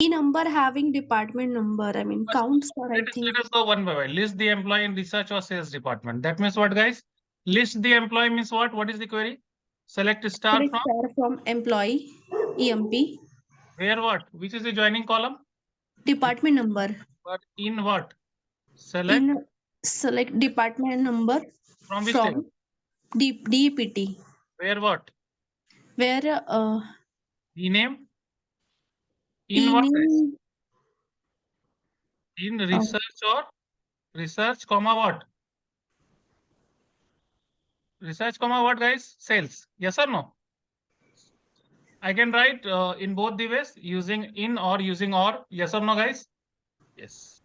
E number having department number. I mean, First, counts for, I think. let us go one by one. List the employee in research or sales department. That means what, guys? List the employee means what? What is the query? Select star Select from star from employee, EMP, where what? Which is the joining column? department number. But in what? Select In select department number from which table? from DPT, Where what? where The name? In E what, guys? name, In uh, research or research, comma what? Research, comma what, guys? Sales. Yes or no? I can write in both the ways using in or using or. Yes or no, guys? Yes.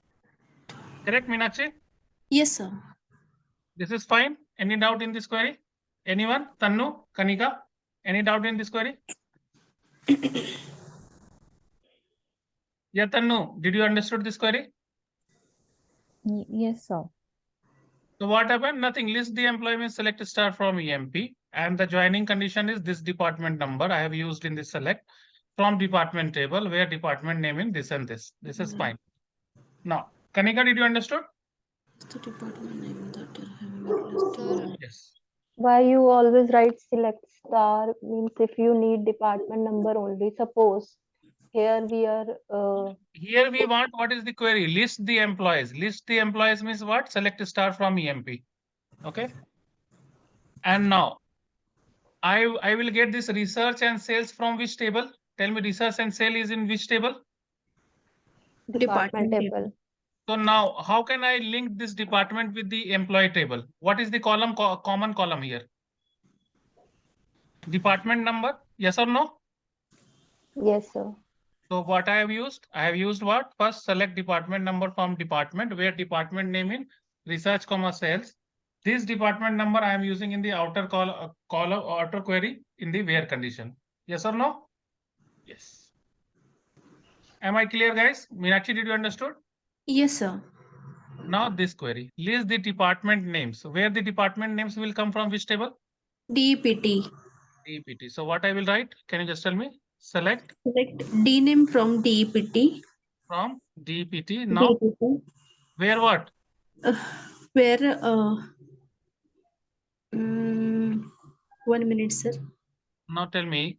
Correct, Meenakshi? yes, sir. This is fine. Any doubt in this query? Anyone? Tannu, Kanika? Any doubt in this query? Yeah, Tannu, did you understood this query? Yes, sir. So what happened? Nothing. List the employee means select star from EMP, and the joining condition is this department number I have used in this select from department table where department name in this and this. This is fine. Now, Kanika, did you understood? The department name that you're having it listed. Yes. Why you always write select star means if you need department number only. Suppose here we are. Here we want what is the query? List the employees. List the employees means what? Select star from EMP. Okay. And now I will get this research and sales from which table? Tell me, research and sale is in which table? Department Department table. So now how can I link this department with the employee table? What is the column common column here? Department number, yes or no? Yes, sir. So what I have used? I have used what? First select department number from department where department name in research comma sales. This department number I am using in the outer column outer query in the where condition. Yes or no? Yes. Am I clear, guys? Meenakshi, did you understood? Yes, sir. Now this query, list the department names. Where the department names will come from which table? DPT. DPT. So what I will write? Can you just tell me? Select Select D name from DPT. from DPT. Now DPT. where what? Uh, where 1 minute, sir. Now tell me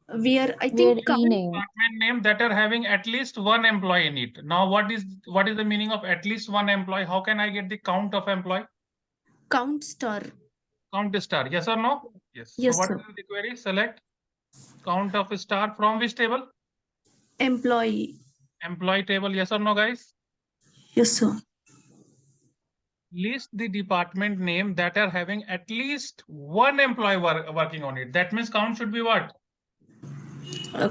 Where I Where think E count. name. department name that are having at least one employee in it. Now what is the meaning of at least one employee? How can I get the count of employee? Count star. Count star. Yes or no? Yes. So Yes, what sir. is the query? Select count of star from which table? Employee. Employee table. Yes or no, guys? Yes, sir. List the department name that are having at least one employee working on it. That means count should be what?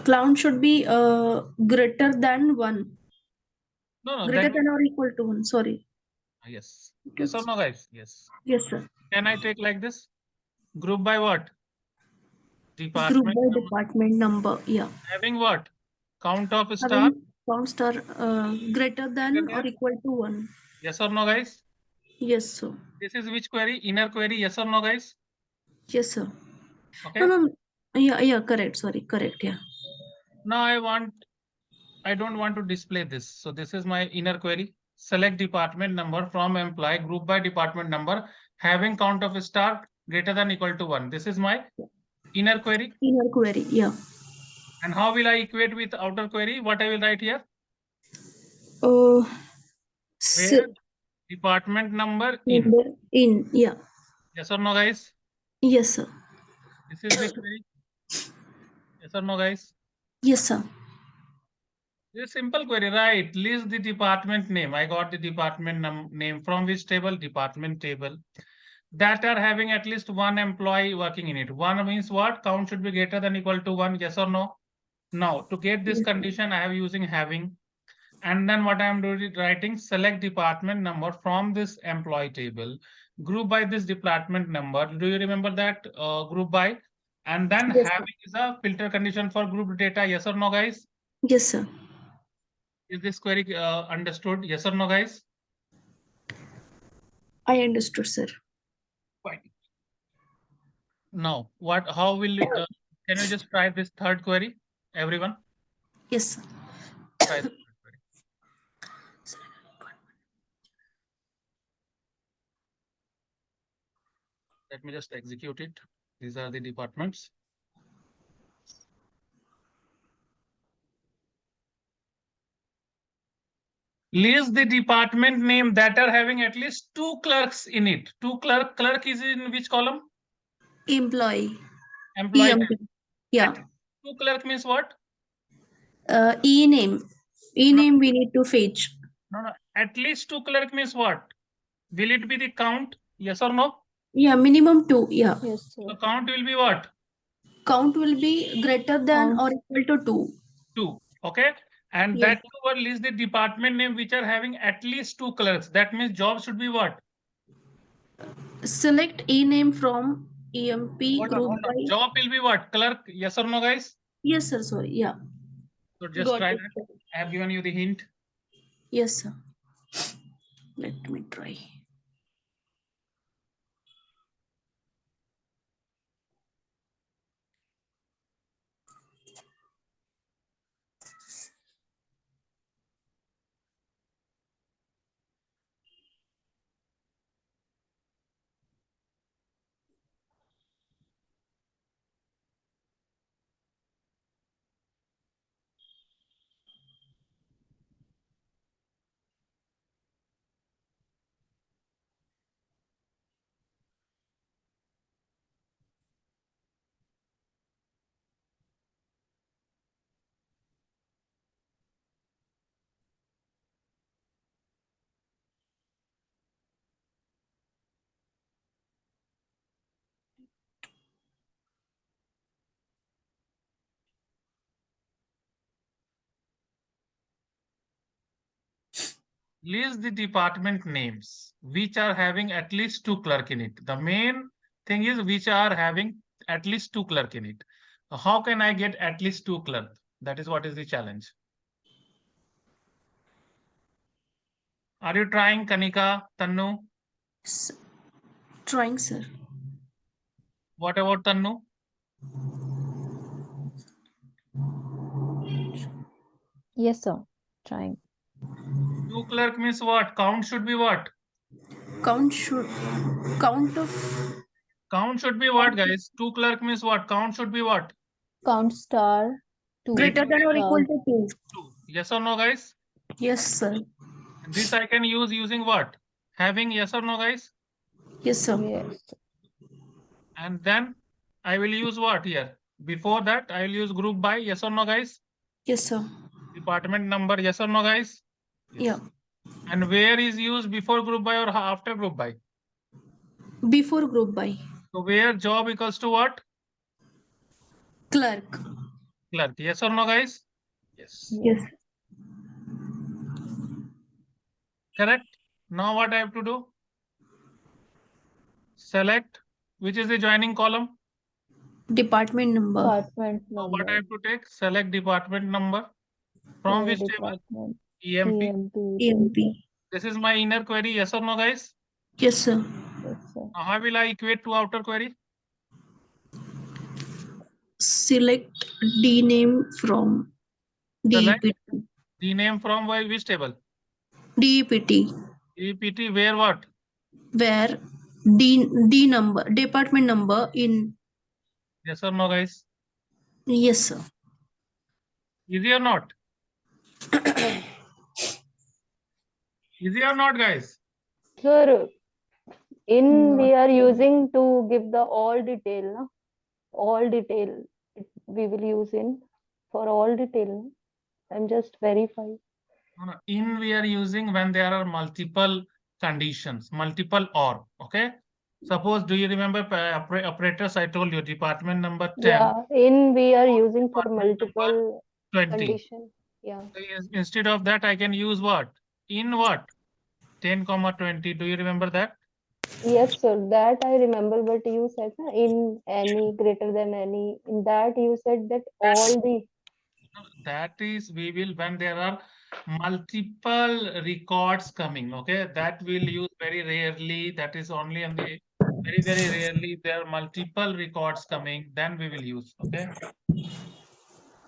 Count should be greater than 1. No, Greater that than or equal to 1. Sorry. yes. Yes or no, guys? Yes. Yes, sir. Can I take like this? Group by what? Group Department by number. department number. Yeah. Having what? Count of star. Having count star greater than or equal to 1. Yes or no, guys? Yes, sir. This is which query? Inner query. Yes or no, guys? Yes, sir. Okay. No, no. Yeah, correct. Sorry, correct. Yeah. Now I don't want to display this. So this is my inner query. Select department number from employee group by department number having count of star greater than equal to 1. This is my inner query. Inner query. Yeah. And how will I equate with outer query? What I will write here? Uh, Where department number in. in. Yeah. Yes or no, guys? Yes, sir. This is the query. Yes or no, guys? Yes, sir. This simple query, right? List the department name. I got the department name from which table? Department table. That are having at least one employee working in it. One means what? Count should be greater than equal to 1. Yes or no? Now, to get this Yes. condition, I have using having. And then what I am doing is writing select department number from this employee table. Group by this department number. Do you remember that group by? And then Yes, sir. having is a filter condition for group data. Yes or no, guys? Yes, sir. Is this query understood? Yes or no, guys? I understood, sir. Fine. Now, what? How will it? Can you just try this third query, everyone? Yes, sir. Try the query. Let me just execute it. These are the departments. List the department name that are having at least 2 clerks in it. Clerk is in which column? Employee. Employee. EMP. Yeah. 2 clerk means what? E-name. E-name we need to fetch. No. At least 2 clerk means what? Will it be the count? Yes or no? Yeah, minimum 2. Yeah. Yes, sir. The count will be what? Count will be greater than or equal to 2. 2. Okay. And Yes. that will list the department name which are having at least 2 clerks. That means job should be what? Select E-name from EMP group by. Job will be what? Clerk. Yes or no, guys? Yes, sir. Sorry. Yeah. So just Got try it, that. sir. I have given you the hint. Yes, sir. Let me try. List the department names which are having at least 2 clerk in it. The main thing is which are having at least 2 clerk in it. How can I get at least 2 clerk? That is what is the challenge. Are you trying, Kanika, Tannu? Trying, sir. What about Tannu? Yes, sir. Trying. 2 clerk means what? Count should be what? Count of. Count should be what, guys? 2 clerk means what? Count should be what? Count star 2. Greater than or equal to 2. 2. Yes or no, guys? Yes, sir. And this I can use using what? Having yes or no, guys? Yes, sir. Yes. And then I will use what here? Before that, I will use group by. Yes or no, guys? Yes, sir. Department number. Yes or no, guys? Yes. Yeah. And where is used before group by or after group by? Before group by. So where job equals to what? Clerk. Clerk. Yes or no, guys? Yes. Yes. Correct. Now what I have to do? Select which is the joining column. Department number. Department So number. what I have to take? Select department number. From which table? Department. EMP. EMP. This is my inner query. Yes or no, guys? Yes, sir. Yes, sir. Now how will I equate to outer query? Select D name from Select DEPT. the name from which table? DEPT. EPT where what? Where D number, department number in. Yes or no, guys? Yes, sir. Easy or not? Easy or not, guys? Sir, we are using to give the all detail, na? All detail we will use in for all detail. Na? I'm just verifying. No. In we are using when there are multiple conditions, multiple or. Okay. Suppose, do you remember operators? I told you department number 10. Yeah, in we are using for Department multiple 20. condition. Yeah. Instead of that, I can use what? In what? 10, 20. Do you remember that? Yes, sir. That I remember. But you said na, in any greater than any. In that you said that all the. That is, we will when there are multiple records coming. Okay, that we'll use very rarely. That is only on the very rarely there are multiple records coming. Then we will use. Okay.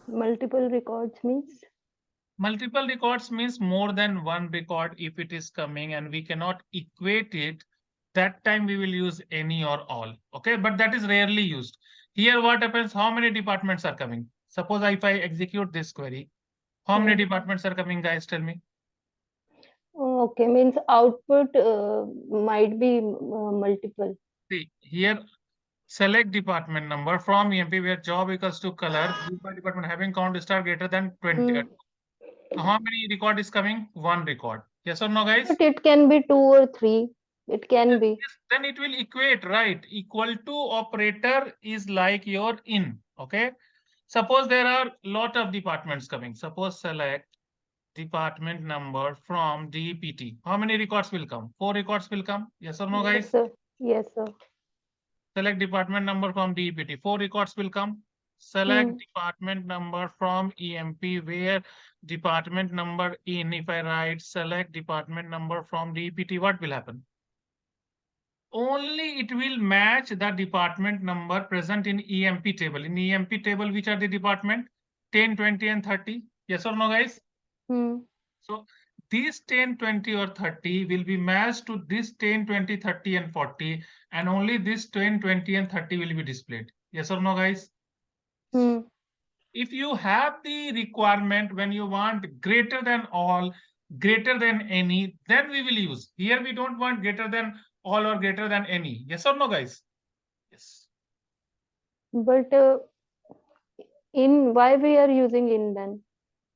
Multiple records means Multiple records means more than one record if it is coming and we cannot equate it. That time we will use any or all. Okay, but that is rarely used. Here what happens, how many departments are coming? Suppose if I execute this query, how many departments are coming, guys? Tell me. Okay, means output might be multiple. See, here select department number from EMP where job equals to color, group by department having count star greater than 20. Hmm. So how many record is coming? One record. Yes or no, guys? But it can be 2 or 3. It can be. Yes, then it will equate, right? Equal to operator is like your in. Okay. Suppose there are lot of departments coming. Suppose select department number from DPT. How many records will come? 4 records will come. Yes or no, Yes, guys? sir. Yes, sir. Select department number from DPT. 4 records will come. Select department number from EMP where department number in. If I write select department number from DPT, what will happen? Only it will match the department number present in EMP table. In EMP table, which are the department? 10, 20, and 30. Yes or no, guys? So these 10, 20, or 30 will be matched to this 10, 20, 30, and 40, and only this 10, 20, and 30 will be displayed. Yes or no, guys? If you have the requirement when you want greater than all, greater than any, then we will use. Here we don't want greater than all or greater than any. Yes or no, guys? Yes. But in why we are using in then?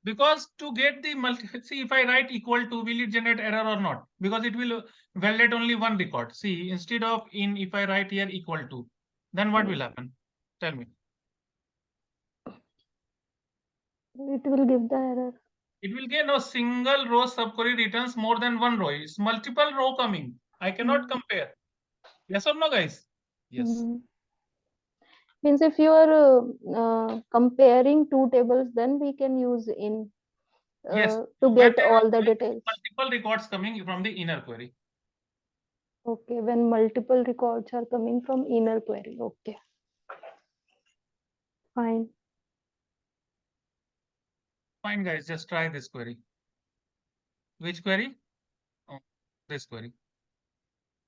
Because to get the see, if I write equal to, will it generate error or not? Because it will validate only one record. See, instead of in, if I write here equal to, then what will happen? Tell me. It will give the error. It will get a single row subquery returns more than one row. It's multiple row coming. I cannot compare. Yes or no, guys? Yes. Means if you are comparing 2 tables, then we can use in Yes. to get all the details. Multiple records coming from the inner query. Okay, when multiple records are coming from inner query. Okay. Fine. Fine, guys, just try this query. Which query? Oh, this query.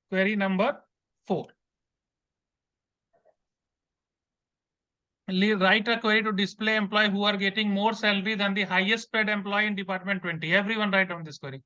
Query number 4. Write a query to display employee who are getting more salary than the highest paid employee in department 20. Everyone write on this query.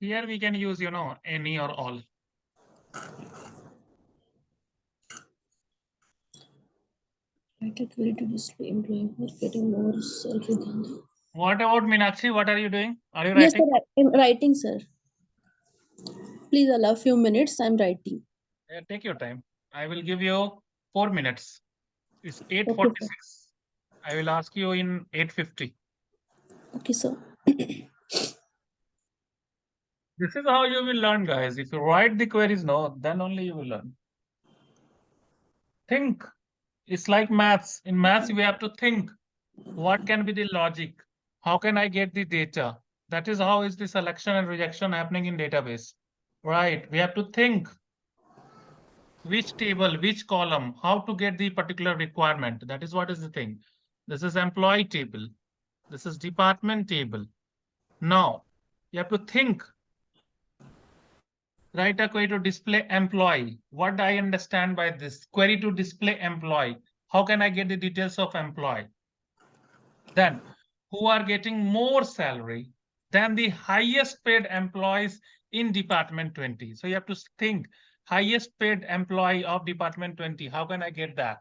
Here we can use, any or all. Write a query to display employee who is getting more salary than the... What about Meenakshi? What are you doing? Are you Yes, writing? sir, I'm writing, sir. Please allow few minutes. I'm writing. Yeah, take your time. I will give you 4 minutes. It's Okay, 8:46. I will ask you in 8:50. Okay, sir. This is how you will learn, guys. If you write the queries, no, then only you will learn. Think. It's like maths. In maths, you have to think. What can be the logic? How can I get the data? That is how is the selection and rejection happening in database. Right. We have to think which table, which column, how to get the particular requirement. That is what is the thing. This is employee table. This is department table. Now, you have to think. Write a query to display employee. What do I understand by this? Query to display employee. How can I get the details of employee? Then, who are getting more salary than the highest paid employees in department 20. So you have to think highest paid employee of department 20. How can I get that?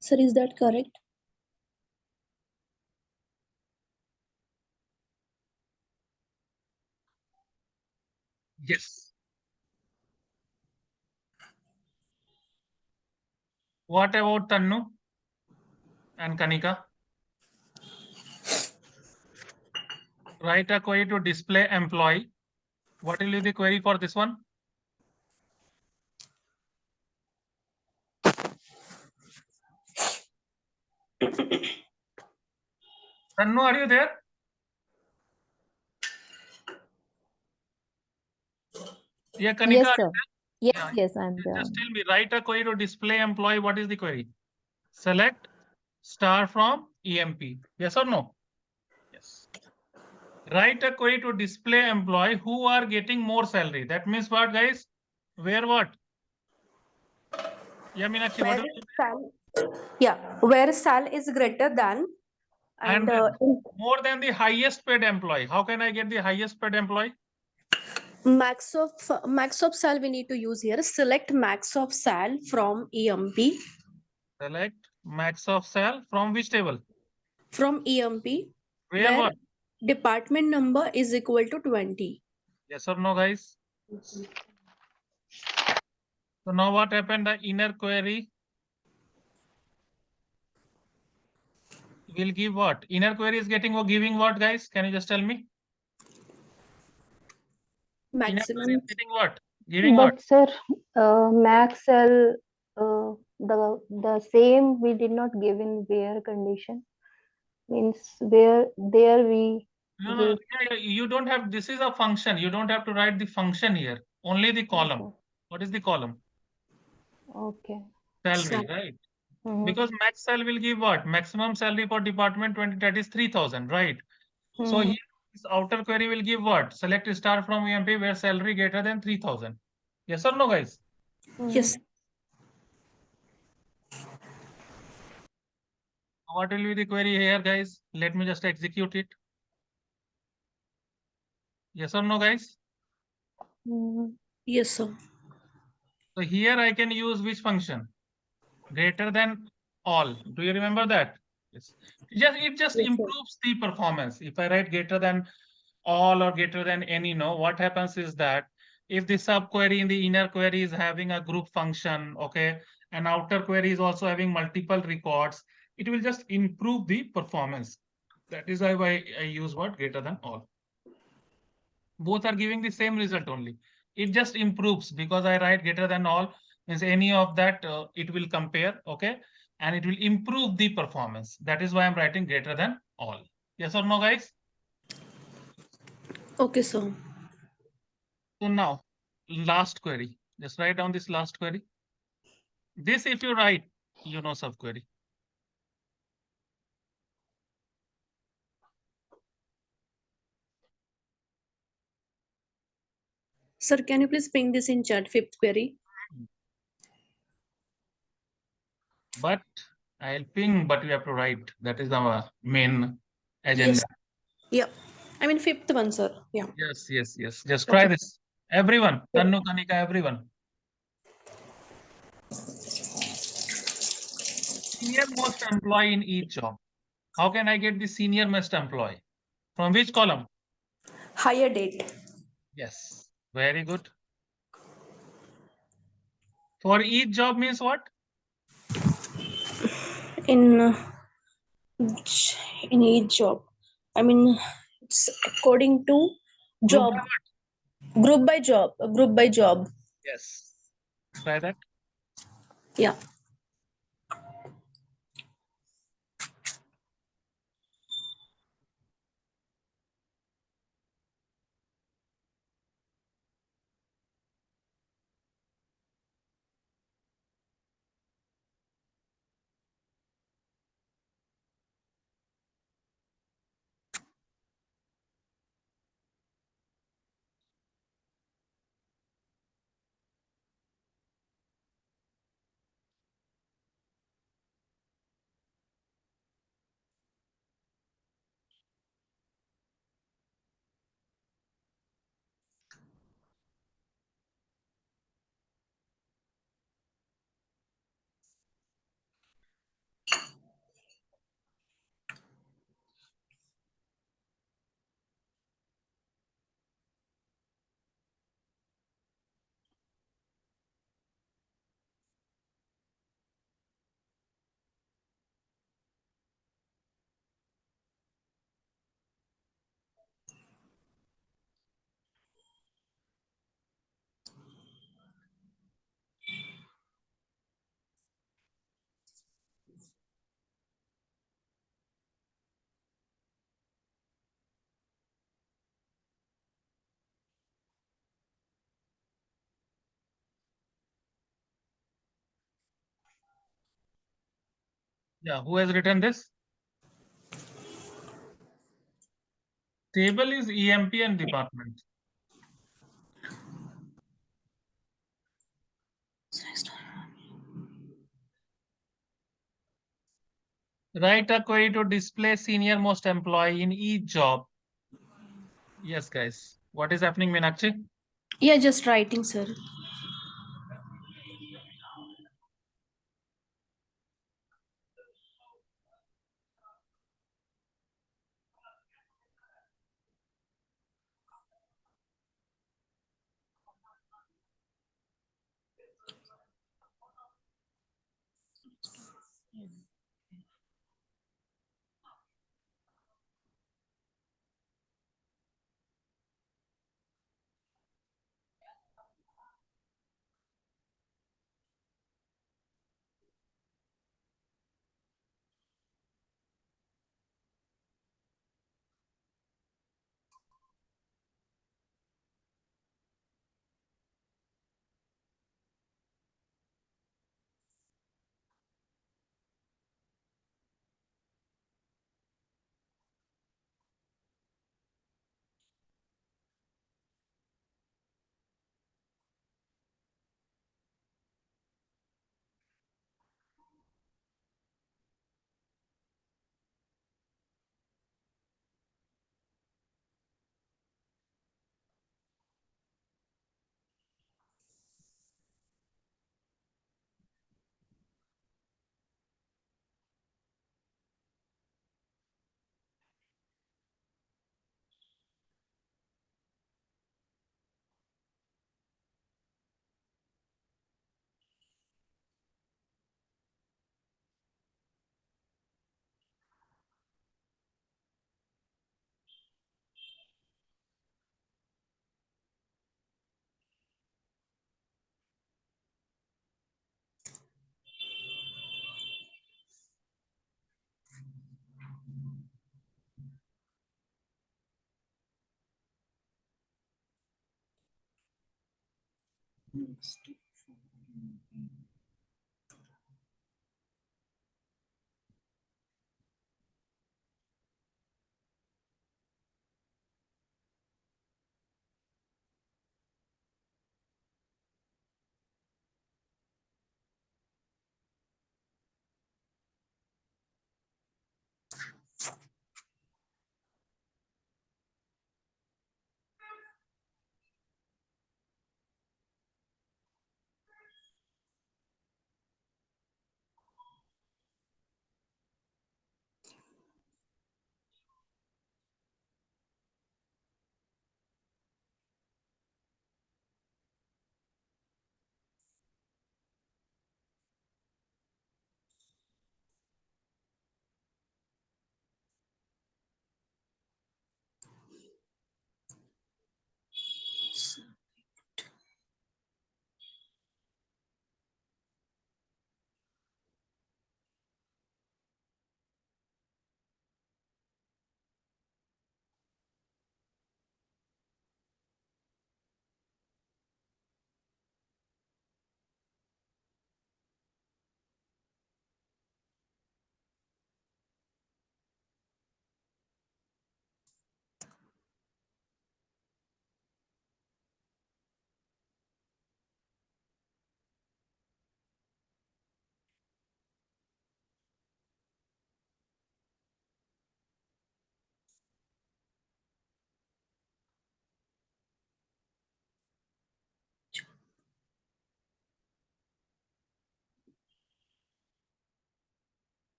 Sir, is that correct? Yes. What about Tannu and Kanika? Write a query to display employee. What will be the query for this one? Tannu, are you there? Yeah, Kanika. Yes, sir. Yes, Yeah. yes, I'm there. Just tell me, write a query to display employee. What is the query? Select star from EMP. Yes or no? Yes. Write a query to display employee who are getting more salary. That means what, guys? Where what? Yeah, Meenakshi, what? Where sal is greater than And and more than the highest paid employee. How can I get the highest paid employee? max of sal we need to use here. Select max of sal from EMP. Select max of sal from which table? From EMP, Where where what? department number is equal to 20. Yes or no, guys? So now what happened? The inner query will give what? Inner query is getting or giving what, guys? Can you just tell me? Inner query Maximum. is getting what? Giving But what? sir, max L, the same we did not give in where condition. Means where there we No, give. yeah, you don't have, this is a function. You don't have to write the function here, only the column. Okay. What is the column? Okay. Salary, right? Mhm. Because max sal will give what? Maximum salary for department 20, that is 3,000, right? So Mhm. here, this outer query will give what? Select star from EMP where salary greater than 3,000. Yes or no, guys? Yes. What will be the query here, guys? Let me just execute it. Yes or no, guys? Mhm. Yes, sir. So here I can use which function? Greater than all. Do you remember that? Yes. It just Yes, sir. improves the performance. If I write greater than all or greater than any, no, what happens is that if the subquery in the inner query is having a group function, okay, and outer query is also having multiple records, it will just improve the performance. That is why I use what? Greater than all. Both are giving the same result only. It just improves because I write greater than all, means any of that it will compare, okay, and it will improve the performance. That is why I'm writing greater than all. Yes or no, guys? Okay, sir. So now, last query. Just write down this last query. This, if you write, you know subquery. Sir, can you please ping this in chat, fifth query? But I'll ping, but you have to write. That is our main agenda. Yes. Yeah. I mean fifth one, sir. Yeah. Yes, yes, yes. Just try this. Everyone, Tannu, Kanika, everyone. Senior most employee in each job. How can I get the senior most employee? From which column? Higher date. Yes, very good. For each job means what? in in each job. I mean, it's according to Group job, by what? group by job. Yes. Try that. Yeah. Yeah. Who has written this? Table is EMP and department. Write a query to display senior most employee in each job. Yes, guys. What is happening, Meenakshi? Yeah, just writing, sir.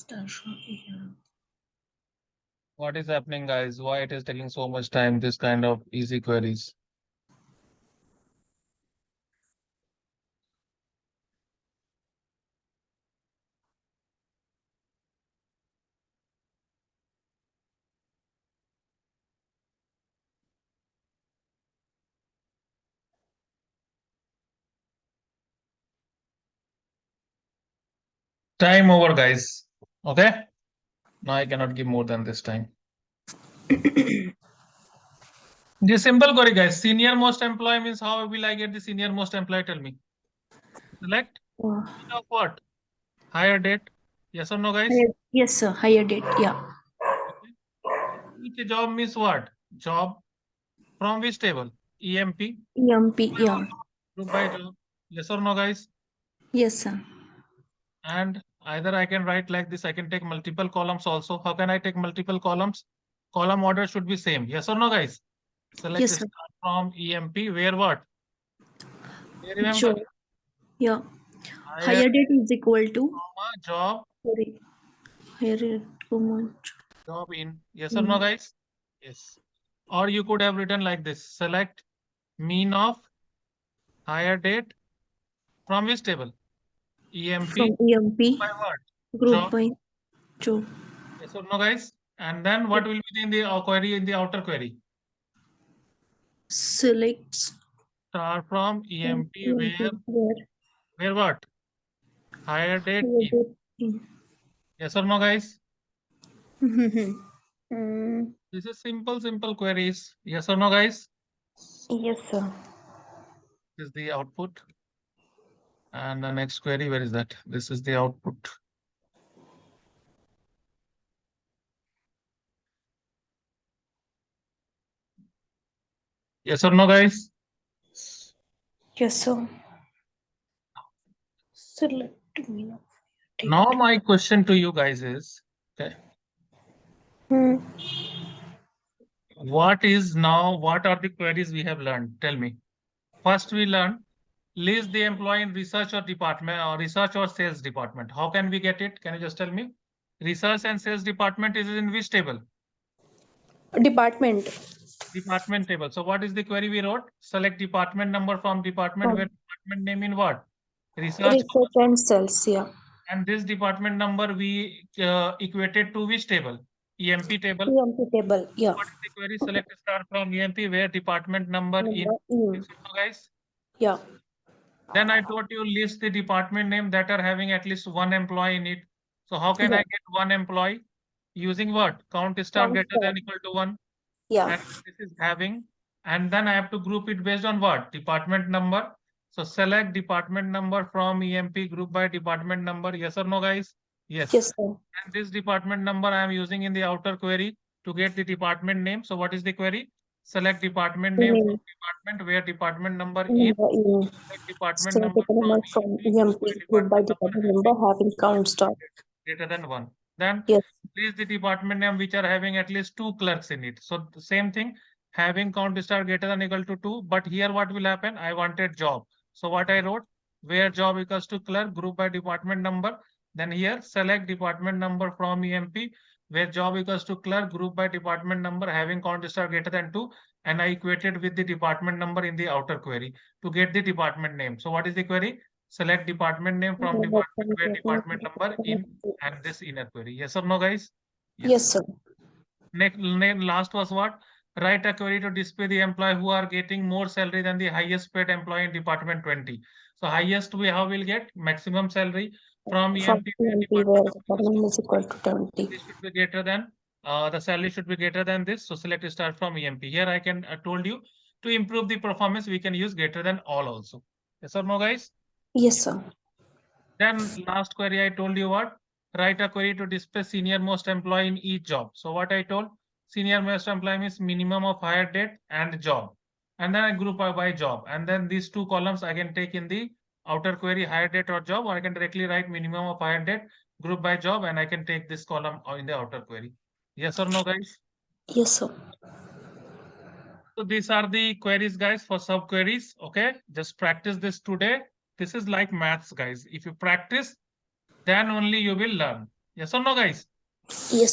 Start from EM. What is happening, guys? Why it is taking so much time, this kind of easy queries? Time over, guys. Okay. Now I cannot give more than this time. The simple query, guys. Senior most employee means how will I get the senior most employee? Tell me. Select of what? Hire date. Yes or no, guys? Yes, sir. Higher date. Yeah. Okay. Each job means what? Job from which table? EMP. EMP. Yeah. Group by job. Yes or no, guys? Yes, sir. And either I can write like this, I can take multiple columns also. How can I take multiple columns? Column order should be same. Yes or no, guys? Select Yes, sir. start from EMP. Where what? You remember? Job. Yeah. Hire, Higher date is equal to. job, Sorry. Higher date. job in. Yes or no, guys? Yes. Or you could have written like this. Select mean of hire date from which table? EMP From EMP. by what? Group Job. by job. Yes or no, guys? And then what will be in the query, in the outer query? Selects. Start from EMP Where? where what? Hire date Higher in. date in. Yes or no, guys? Mm, This is simple queries. Yes or no, guys? yes, sir. This is the output. And the next query, where is that? This is the output. Yes or no, guys? Yes, sir. Select mean of date. Now my question to you guys is, okay, what are the queries we have learned? Tell me. First, we learned list the employee in research or department or research or sales department. How can we get it? Can you just tell me? Research and sales department is in which table? Department. Department table. So what is the query we wrote? Select department number from department where department name in what? Research. Research and sales. Yeah. And this department number we equated to which table? EMP table. EMP table. Yeah. What is the query? Select star from EMP where department number in. Guys. Yeah. Then I told you list the department name that are having at least one employee in it. So how can I get one employee? Using what? Count star greater than equal to 1. Yeah. And this is having. And then I have to group it based on what? Department number. So select department number from EMP group by department number. Yes or no, guys? Yes. Yes, sir. And this department number I am using in the outer query to get the department name. So what is the query? Select department name from department where department number is. Select department number from EMP group by department number having count star greater than 1. Then yes. List the department name which are having at least 2 clerks in it. So the same thing, having count star greater than equal to 2. But here what will happen? I wanted job. So what I wrote, where job equals to clerk group by department number. Then here select department number from EMP where job equals to clerk group by department number having count star greater than 2. And I equated with the department number in the outer query to get the department name. So what is the query? Select department name from department where department number in and this inner query. Yes or no, guys? Yes, sir. Next, last was what? Write a query to display the employee who are getting more salary than the highest paid employee in department 20. So highest we how will get maximum salary from EMP where department is equal to 20. This should be greater than the salary should be greater than this. So select start from EMP. Here I can told you to improve the performance we can use greater than all also. Yes or no, guys? Yes, sir. Then last query I told you what? Write a query to display senior most employee in each job. So what I told? Senior most employee means minimum of hire date and job. And then I group by job. And then these 2 columns I can take in the outer query hire date or job, or I can directly write minimum of hire date, group by job, and I can take this column in the outer query. Yes or no, guys? Yes, sir. So these are the queries, guys, for subqueries. Okay, just practice this today. This is like maths, guys. If you practice, then only you will learn. Yes or no, guys? Yes.